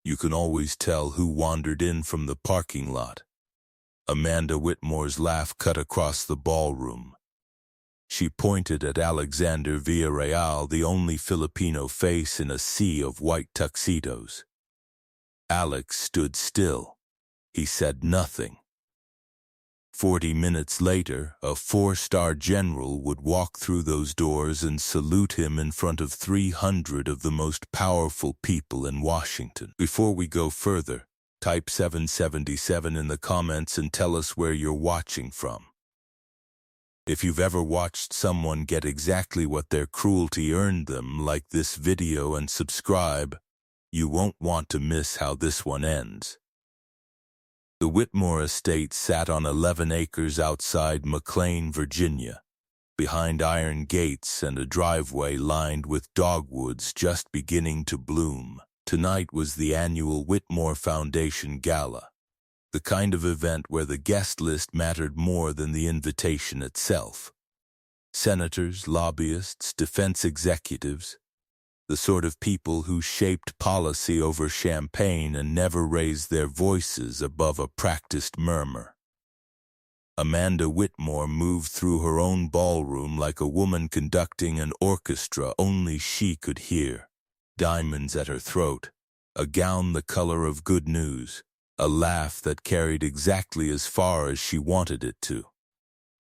You can always tell who wandered in from the parking lot. Amanda Whitmore's laugh cut across the ballroom. She pointed at Alexander Villarreal, the only Filipino face in a sea of white tuxedos. Alex stood still. He said nothing. 40 minutes later, a 4-star general would walk through those doors and salute him in front of 300 of the most powerful people in Washington. Before we go further, type 777 in the comments and tell us where you're watching from. If you've ever watched someone get exactly what their cruelty earned them, like this video and subscribe, you won't want to miss how this one ends. The Whitmore estate sat on 11 acres outside McLean, Virginia, behind iron gates and a driveway lined with dogwoods just beginning to bloom. Tonight was the annual Whitmore Foundation Gala, the kind of event where the guest list mattered more than the invitation itself. Senators, lobbyists, defense executives, the sort of people who shaped policy over champagne and never raised their voices above a practiced murmur. Amanda Whitmore moved through her own ballroom like a woman conducting an orchestra only she could hear. Diamonds at her throat, a gown the color of good news, a laugh that carried exactly as far as she wanted it to.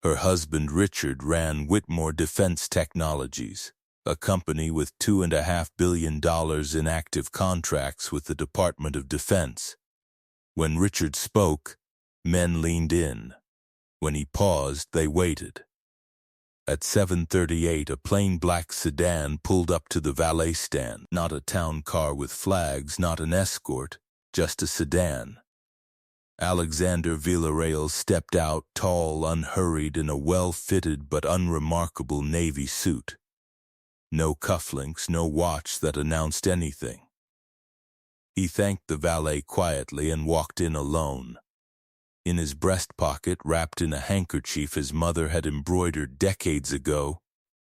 Her husband Richard ran Whitmore Defense Technologies, a company with $2.5 billion in active contracts with the Department of Defense. When Richard spoke, men leaned in. When he paused, they waited. At 7:38, a plain black sedan pulled up to the valet stand. Not a town car with flags, not an escort, just a sedan. Alexander Villarreal stepped out, tall, unhurried, in a well-fitted but unremarkable navy suit. No cufflinks, no watch that announced anything. He thanked the valet quietly and walked in alone. In his breast pocket, wrapped in a handkerchief his mother had embroidered decades ago,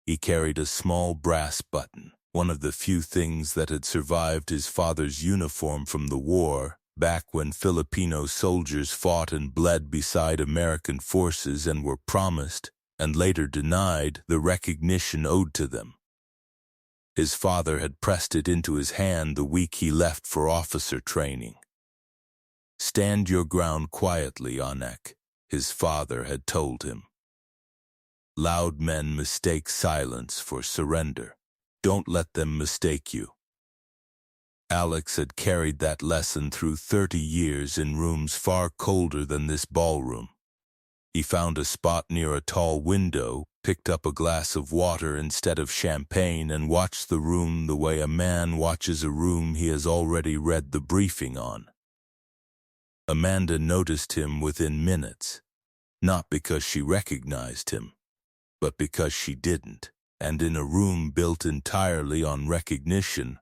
he carried a small brass button, one of the few things that had survived his father's uniform from the war, back when Filipino soldiers fought and bled beside American forces and were promised, and later denied, the recognition owed to them. His father had pressed it into his hand the week he left for officer training. "Stand your ground quietly, Anak," his father had told him. Loud men mistake silence for surrender. Don't let them mistake you. Alex had carried that lesson through 30 years in rooms far colder than this ballroom. He found a spot near a tall window, picked up a glass of water instead of champagne, and watched the room the way a man watches a room he has already read the briefing on. Amanda noticed him within minutes, not because she recognized him, but because she didn't, and in a room built entirely on recognition,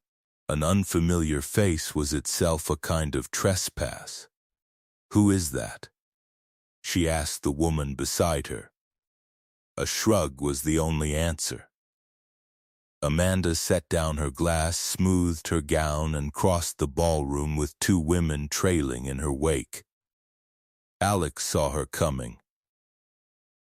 an unfamiliar face was itself a kind of trespass. "Who is that?" she asked the woman beside her. A shrug was the only answer. Amanda set down her glass, smoothed her gown, and crossed the ballroom with 2 women trailing in her wake. Alex saw her coming.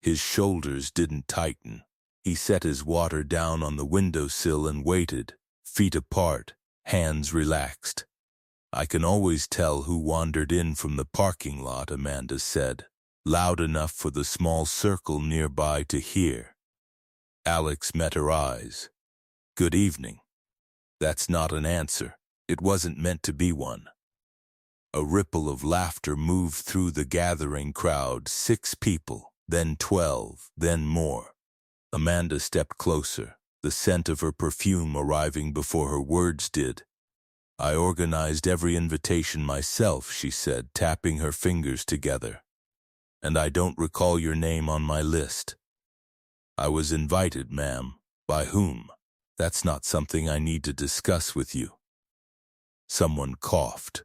His shoulders didn't tighten. He set his water down on the windowsill and waited, feet apart, hands relaxed. "I can always tell who wandered in from the parking lot," Amanda said, loud enough for the small circle nearby to hear. Alex met her eyes. "Good evening." That's not an answer. It wasn't meant to be one. A ripple of laughter moved through the gathering crowd. 6 people, then 12, then more. Amanda stepped closer, the scent of her perfume arriving before her words did. "I organized every invitation myself," she said, tapping her fingers together. "And I don't recall your name on my list." "I was invited, ma'am. By whom?" "That's not something I need to discuss with you." Someone coughed.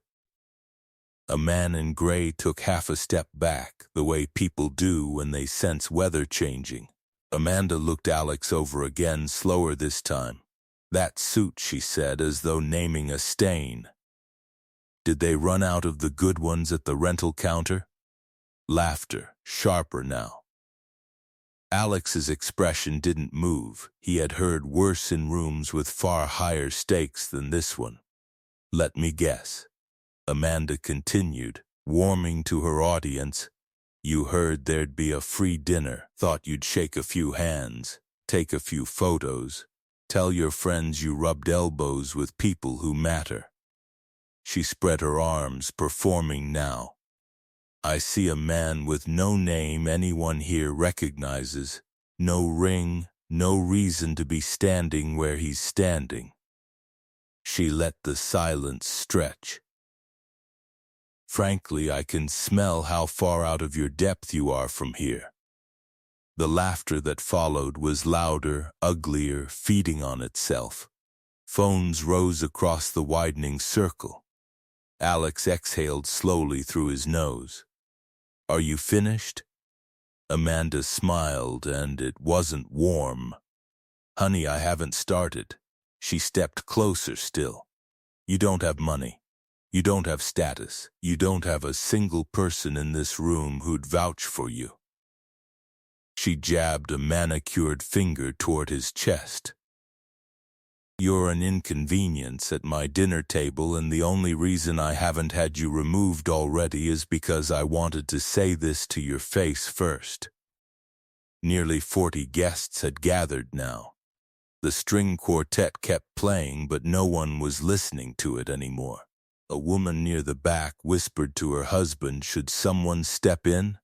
A man in gray took half a step back, the way people do when they sense weather changing. Amanda looked Alex over again, slower this time. "That suit," she said, as though naming a stain. Did they run out of the good ones at the rental counter? Laughter, sharper now. Alex's expression didn't move. He had heard worse in rooms with far higher stakes than this one. Let me guess. Amanda continued, warming to her audience. You heard there'd be a free dinner, thought you'd shake a few hands, take a few photos, tell your friends you rubbed elbows with people who matter. She spread her arms, performing now. I see a man with no name anyone here recognizes, no ring, no reason to be standing where he's standing. She let the silence stretch. Frankly, I can smell how far out of your depth you are from here. The laughter that followed was louder, uglier, feeding on itself. Phones rose across the widening circle. Alex exhaled slowly through his nose. Are you finished? Amanda smiled, and it wasn't warm. Honey, I haven't started. She stepped closer still. You don't have money. You don't have status. You don't have a single person in this room who'd vouch for you. She jabbed a manicured finger toward his chest. You're an inconvenience at my dinner table, and the only reason I haven't had you removed already is because I wanted to say this to your face first. Nearly 40 guests had gathered now. The string quartet kept playing, but no one was listening to it anymore. A woman near the back whispered to her husband, should someone step in?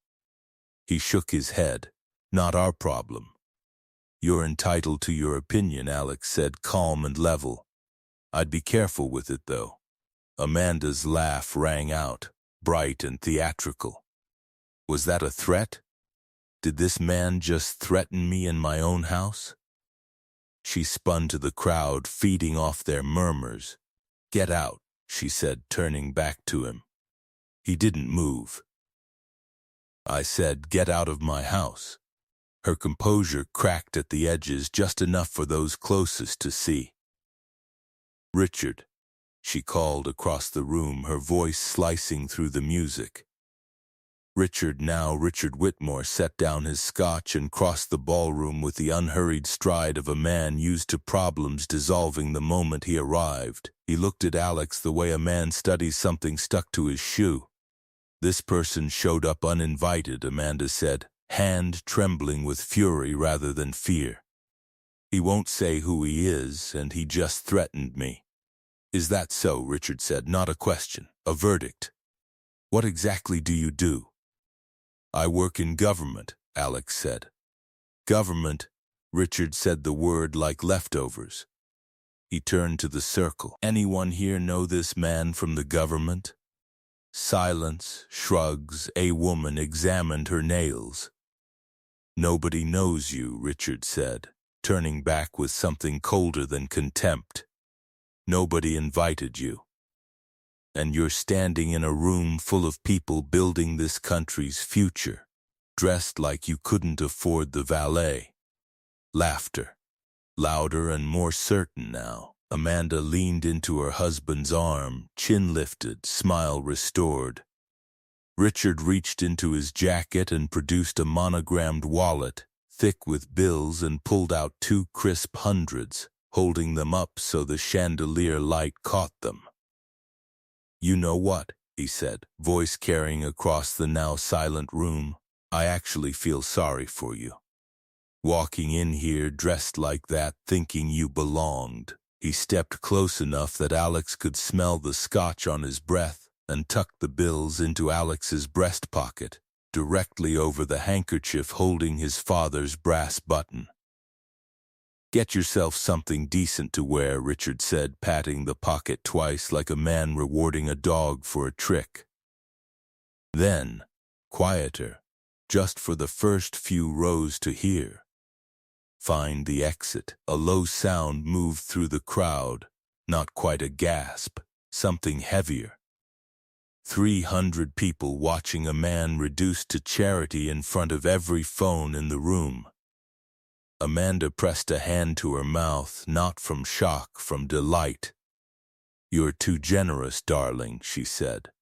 He shook his head. Not our problem. You're entitled to your opinion, Alex said, calm and level. I'd be careful with it, though. Amanda's laugh rang out, bright and theatrical. Was that a threat? Did this man just threaten me in my own house? She spun to the crowd, feeding off their murmurs. Get out, she said, turning back to him. He didn't move. I said, get out of my house. Her composure cracked at the edges, just enough for those closest to see. Richard, she called across the room, her voice slicing through the music. Richard Whitmore set down his scotch and crossed the ballroom with the unhurried stride of a man used to problems dissolving the moment he arrived. He looked at Alex the way a man studies something stuck to his shoe. This person showed up uninvited, Amanda said, hand trembling with fury rather than fear. He won't say who he is, and he just threatened me. Is that so? Richard said. Not a question, a verdict. What exactly do you do? I work in government, Alex said. Government, Richard said the word like leftovers. He turned to the circle. Anyone here know this man from the government? Silence, shrugs. A woman examined her nails. Nobody knows you, Richard said, turning back with something colder than contempt. Nobody invited you. And you're standing in a room full of people building this country's future, dressed like you couldn't afford the valet. Laughter, louder and more certain now. Amanda leaned into her husband's arm, chin lifted, smile restored. Richard reached into his jacket and produced a monogrammed wallet, thick with bills, and pulled out 2 crisp hundreds, holding them up so the chandelier light caught them. You know what, he said, voice carrying across the now silent room. I actually feel sorry for you. Walking in here dressed like that, thinking you belonged. He stepped close enough that Alex could smell the scotch on his breath and tucked the bills into Alex's breast pocket, directly over the handkerchief holding his father's brass button. Get yourself something decent to wear, Richard said, patting the pocket twice like a man rewarding a dog for a trick. Then, quieter, just for the first few rows to hear. Find the exit. A low sound moved through the crowd, not quite a gasp, something heavier. 300 people watching a man reduced to charity in front of every phone in the room. Amanda pressed a hand to her mouth, not from shock, from delight. "You're too generous, darling," she said.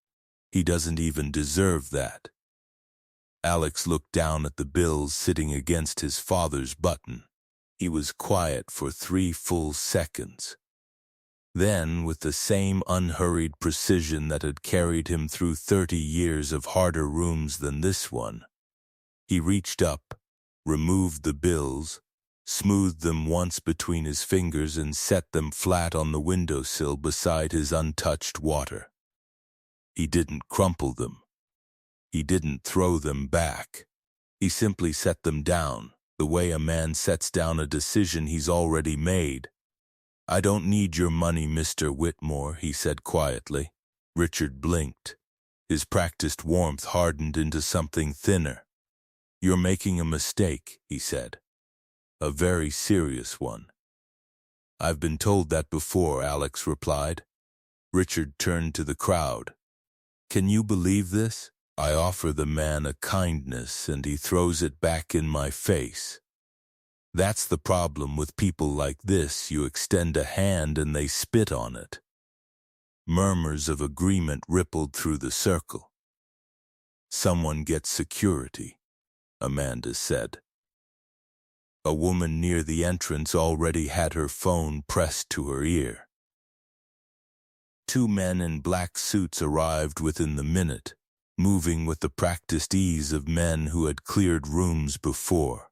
"He doesn't even deserve that." Alex looked down at the bills sitting against his father's button. He was quiet for 3 full seconds. Then, with the same unhurried precision that had carried him through 30 years of harder rooms than this one, he reached up, removed the bills, smoothed them once between his fingers and set them flat on the windowsill beside his untouched water. He didn't crumple them. He didn't throw them back. He simply set them down, the way a man sets down a decision he's already made. "I don't need your money, Mr. Whitmore," he said quietly. Richard blinked. His practiced warmth hardened into something thinner. "You're making a mistake," he said. "A very serious one." "I've been told that before," Alex replied. Richard turned to the crowd. "Can you believe this? I offer the man a kindness and he throws it back in my face. That's the problem with people like this. You extend a hand and they spit on it." Murmurs of agreement rippled through the circle. "Someone gets security," Amanda said. A woman near the entrance already had her phone pressed to her ear. 2 men in black suits arrived within the minute, moving with the practiced ease of men who had cleared rooms before.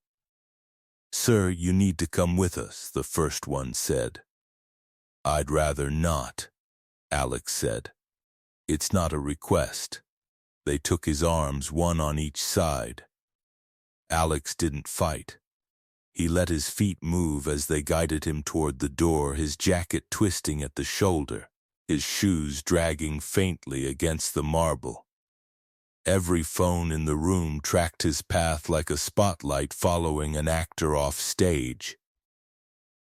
"Sir, you need to come with us," the first one said. "I'd rather not," Alex said. "It's not a request." They took his arms, one on each side. Alex didn't fight. He let his feet move as they guided him toward the door, his jacket twisting at the shoulder, his shoes dragging faintly against the marble. Every phone in the room tracked his path like a spotlight following an actor off stage.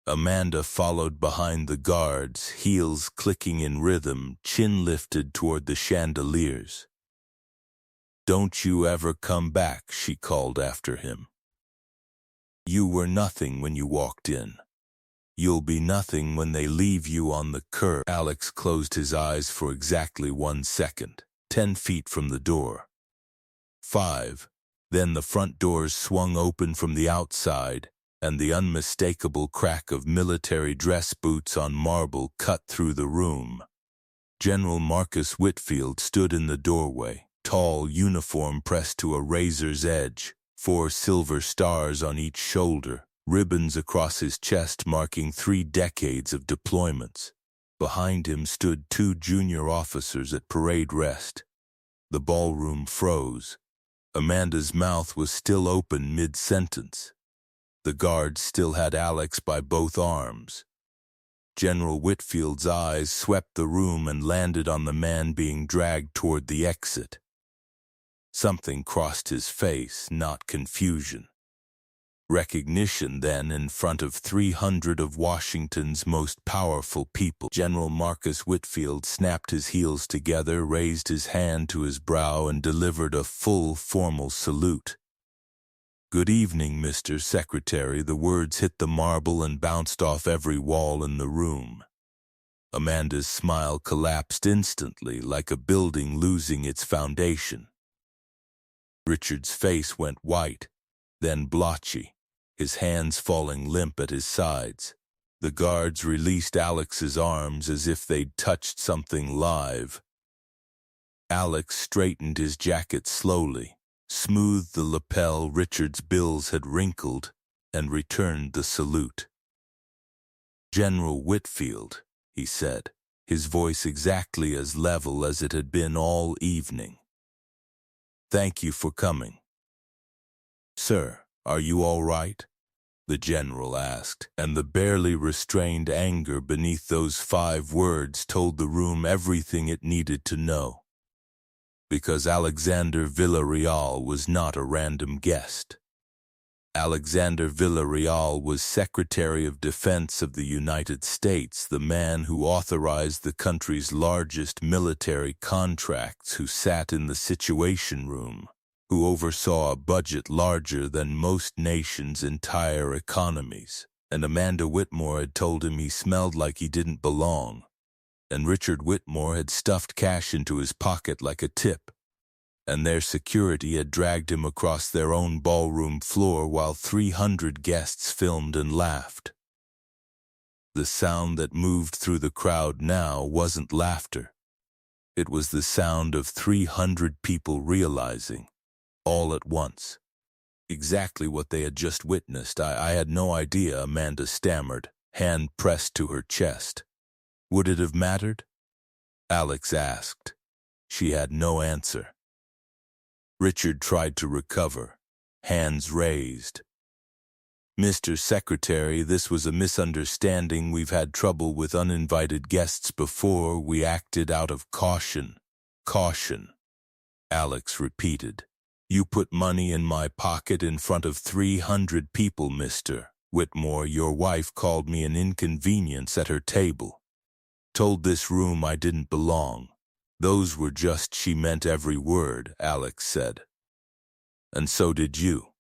Amanda followed behind the guards, heels clicking in rhythm, chin lifted toward the chandeliers. "Don't you ever come back," she called after him. "You were nothing when you walked in. You'll be nothing when they leave you on the curb." Alex closed his eyes for exactly 1 second, 10 feet from the door. 5. Then the front doors swung open from the outside, and the unmistakable crack of military dress boots on marble cut through the room. General Marcus Whitfield stood in the doorway, tall, uniform pressed to a razor's edge, 4 silver stars on each shoulder, ribbons across his chest marking 3 decades of deployments. Behind him stood 2 junior officers at parade rest. The ballroom froze. Amanda's mouth was still open mid-sentence. The guards still had Alex by both arms. General Whitfield's eyes swept the room and landed on the man being dragged toward the exit. Something crossed his face, not confusion. Recognition then in front of 300 of Washington's most powerful people. General Marcus Whitfield snapped his heels together, raised his hand to his brow, and delivered a full, formal salute. "Good evening, Mr. Secretary." The words hit the marble and bounced off every wall in the room. Amanda's smile collapsed instantly, like a building losing its foundation. Richard's face went white, then blotchy, his hands falling limp at his sides. The guards released Alex's arms as if they'd touched something live. Alex straightened his jacket slowly, smoothed the lapel Richard's bills had wrinkled, and returned the salute. "General Whitfield," he said, his voice exactly as level as it had been all evening. "Thank you for coming." "Sir, are you all right?" the general asked, and the barely restrained anger beneath those 5 words told the room everything it needed to know. Because Alexander Villarreal was not a random guest. Alexander Villarreal was Secretary of Defense of the United States, the man who authorized the country's largest military contracts, who sat in the Situation Room, who oversaw a budget larger than most nations' entire economies. And Amanda Whitmore had told him he smelled like he didn't belong. and Richard Whitmore had stuffed cash into his pocket like a tip, and their security had dragged him across their own ballroom floor while 300 guests filmed and laughed. The sound that moved through the crowd now wasn't laughter. It was the sound of 300 people realizing, all at once, exactly what they had just witnessed. I had no idea, Amanda stammered, hand pressed to her chest. Would it have mattered? Alex asked. She had no answer. Richard tried to recover, hands raised. Mr. Secretary, this was a misunderstanding. We've had trouble with uninvited guests before. We acted out of caution. Caution, Alex repeated. You put money in my pocket in front of 300 people, Mr. Whitmore. Your wife called me an inconvenience at her table. Told this room I didn't belong. Those were just, she meant every word, Alex said. And so did you.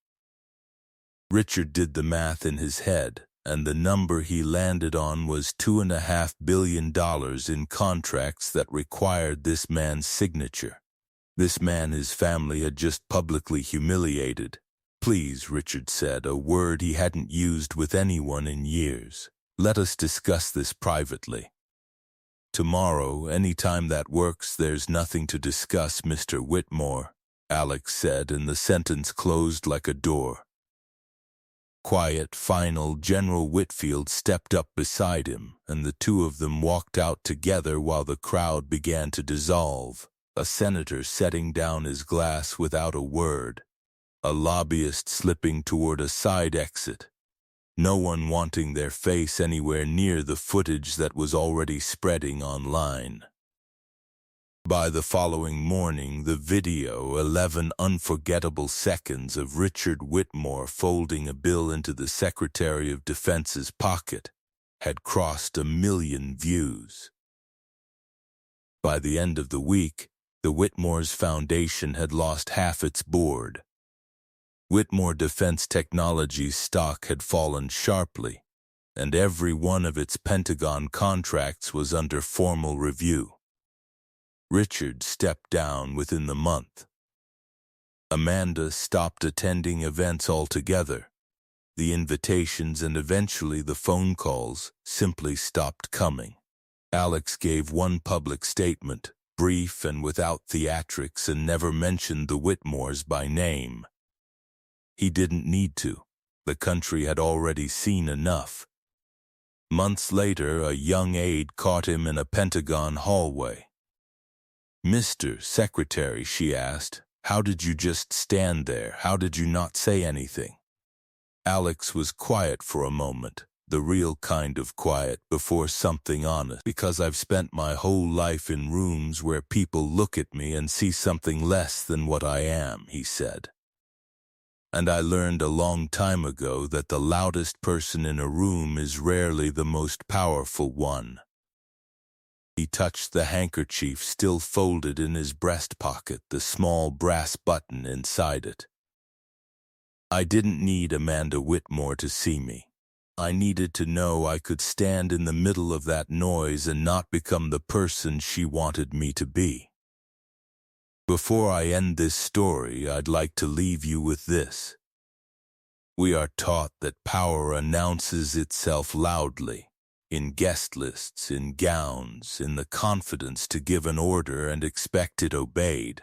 Richard did the math in his head, and the number he landed on was $2.5 billion in contracts that required this man's signature. This man his family had just publicly humiliated. Please, Richard said, a word he hadn't used with anyone in years. Let us discuss this privately. Tomorrow, any time that works. There's nothing to discuss, Mr. Whitmore, Alex said, and the sentence closed like a door. Quiet, final, General Whitfield stepped up beside him, and the two of them walked out together while the crowd began to dissolve. A senator setting down his glass without a word. A lobbyist slipping toward a side exit. No one wanting their face anywhere near the footage that was already spreading online. By the following morning, the video, 11 unforgettable seconds of Richard Whitmore folding a bill into the Secretary of Defense's pocket, had crossed 1 million views. By the end of the week, the Whitmore's foundation had lost half its board. Whitmore Defense Technologies stock had fallen sharply, and every one of its Pentagon contracts was under formal review. Richard stepped down within the month. Amanda stopped attending events altogether. The invitations and eventually the phone calls simply stopped coming. Alex gave one public statement, brief and without theatrics, and never mentioned the Whitmores by name. He didn't need to. The country had already seen enough. Months later, a young aide caught him in a Pentagon hallway. Mr. Secretary, she asked, how did you just stand there? How did you not say anything? Alex was quiet for a moment, the real kind of quiet, before something honest. Because I've spent my whole life in rooms where people look at me and see something less than what I am, he said. And I learned a long time ago that the loudest person in a room is rarely the most powerful one. He touched the handkerchief still folded in his breast pocket, the small brass button inside it. I didn't need Amanda Whitmore to see me. I needed to know I could stand in the middle of that noise and not become the person she wanted me to be. Before I end this story, I'd like to leave you with this. We are taught that power announces itself loudly, in guest lists, in gowns, in the confidence to give an order and expect it obeyed.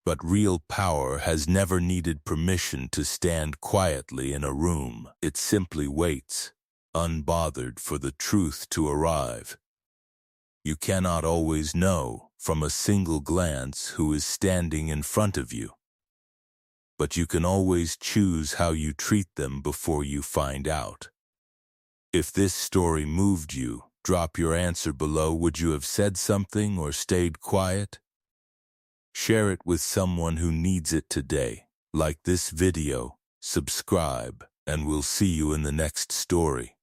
But real power has never needed permission to stand quietly in a room. It simply waits, unbothered, for the truth to arrive. You cannot always know, from a single glance, who is standing in front of you. But you can always choose how you treat them before you find out. If this story moved you, drop your answer below. Would you have said something or stayed quiet? Share it with someone who needs it today. Like this video, subscribe, and we'll see you in the next story.